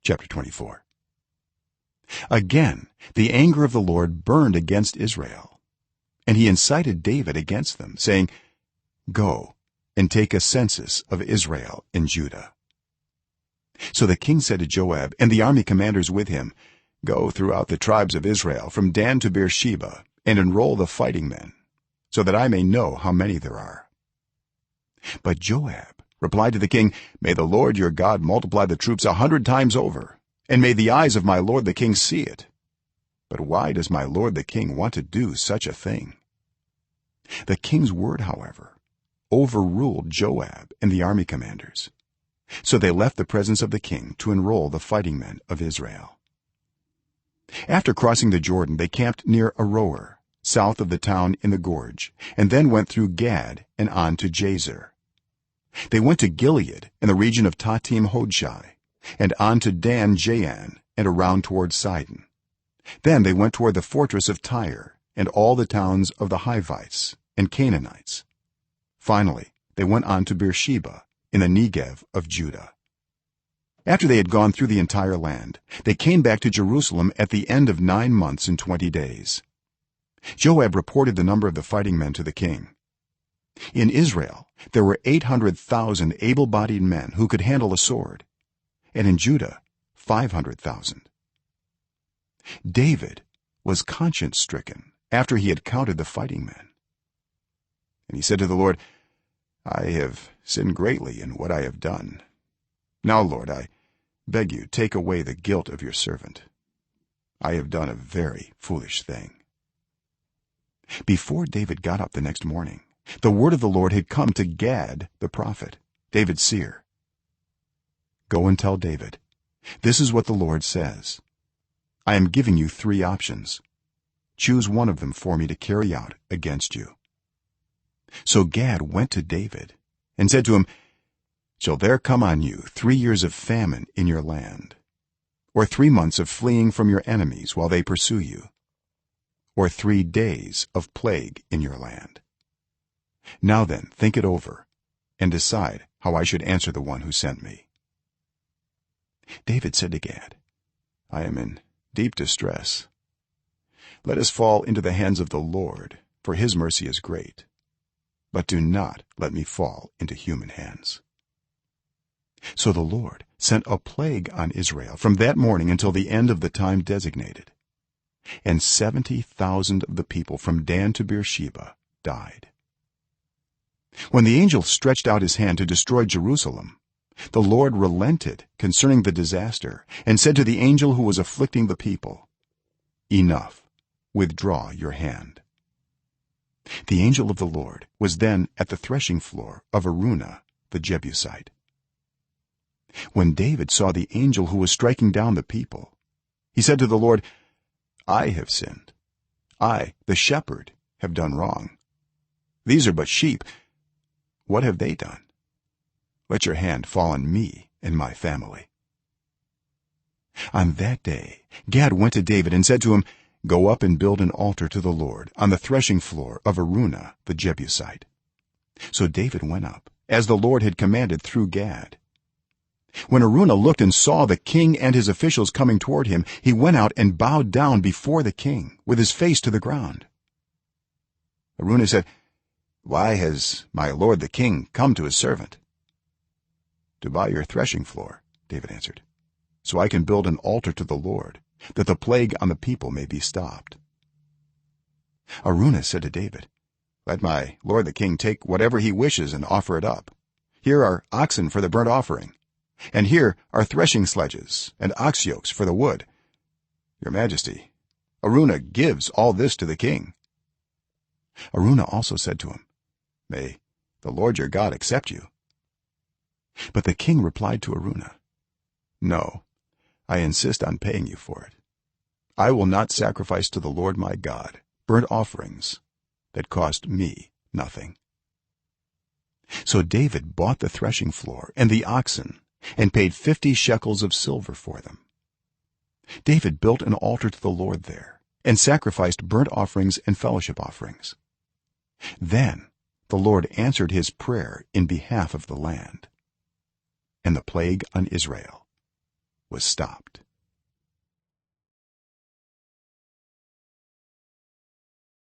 chapter 24. Again the anger of the Lord burned against Israel, and he incited David against them, saying, "Go and take a census of Israel and Judah." So the king said to Joab and the army commanders with him, "Go throughout the tribes of Israel from Dan to Beersheba and enroll the fighting men, so that I may know how many there are." But Joab replied to the king, "May the Lord your God multiply the troops 100 times over, and may the eyes of my lord the king see it. But why does my lord the king want to do such a thing?" The king's word, however, overruled Joab and the army commanders, so they left the presence of the king to enroll the fighting men of Israel. After crossing the Jordan, they camped near Aroer, south of the town in the gorge, and then went through Gad and on to Jazer. They went to Gilead in the region of Tatim Hodshai, and on to Dan Jaan and around toward Sidon. Then they went toward the fortress of Tyre and all the towns of the Hivites and Canaanites. Finally they went on to Beersheba in the Negev of Judah. After they had gone through the entire land, they came back to Jerusalem at the end of 9 months and 20 days. Joab reported the number of the fighting men to the king. In Israel there were 800,000 able-bodied men who could handle a sword, and in Judah 500,000. David was conscience-stricken after he had counted the fighting men, and he said to the Lord, "I have sinned greatly in what I have done. Now, Lord, I beg you, take away the guilt of your servant. I have done a very foolish thing." Before David got up the next morning, the word of the Lord had come to Gad the prophet, David's seer. "Go and tell David, this is what the Lord says: I am giving you 3 options. Choose one of them for me to carry out against you." So Gad went to David and said to him, "Shall there come on you 3 years of famine in your land, or 3 months of fleeing from your enemies while they pursue you, or 3 days of plague in your land? Now then, think it over and decide how I should answer the one who sent me." David said to Gad, "I am in deep distress. Let us fall into the hands of the Lord, for his mercy is great, but do not let me fall into human hands." So the Lord sent a plague on Israel from that morning until the end of the time designated, and 70,000 of the people from Dan to Beersheba died. When the angel stretched out his hand to destroy Jerusalem, the Lord relented concerning the disaster and said to the angel who was afflicting the people, "Enough, withdraw your hand." The angel of the Lord was then at the threshing floor of Araunah the Jebusite. When David saw the angel who was striking down the people, he said to the Lord, "I have sinned. I, the shepherd, have done wrong. These are but sheep. What have they done? Let your hand fall on me and my family." On that day Gad went to David and said to him, "Go up and build an altar to the Lord on the threshing floor of Araunah the Jebusite." So David went up as the Lord had commanded through Gad. When Araunah looked and saw the king and his officials coming toward him, he went out and bowed down before the king with his face to the ground. Araunah said, "Why has my lord the king come to his servant?" "To buy your threshing floor," David answered, "so I can build an altar to the Lord, that the plague on the people may be stopped." Araunah said to David, "Let my lord the king take whatever he wishes and offer it up. Here are oxen for the burnt offering, and here are threshing sledges and ox yokes for the wood. Your majesty, Araunah gives all this to the king." Araunah also said to him, "May the Lord your God accept you." But the king replied to Araunah, "No, I insist on paying you for it. I will not sacrifice to the Lord my God burnt offerings that cost me nothing." So David bought the threshing floor and the oxen and paid 50 shekels of silver for them. David built an altar to the Lord there and sacrificed burnt offerings and fellowship offerings. Then the Lord answered his prayer in behalf of the land, and the plague on Israel was stopped.